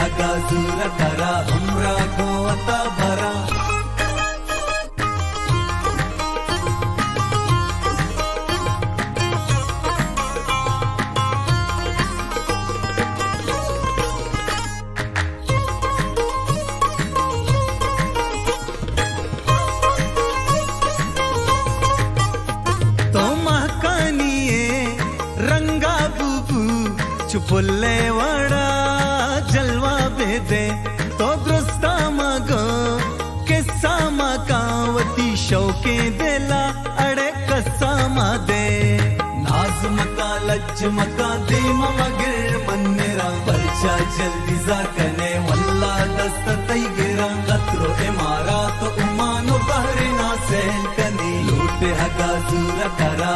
हगाजूर करा हमरा गोवता भरा चुपुल्ले वड़ा जलवा बेदे तो दुरुस्ता मग किस्सा मकावती शौके देला अड़े कस्सा दे नाज मका लज्ज मका दीम मगिर मन्नेरा परचा जल्दी जा कने वल्ला दस्त तैगिरा लत्रो इमारा तो उमानो बहरे ना सहल कनी लूटे हगाजूर करा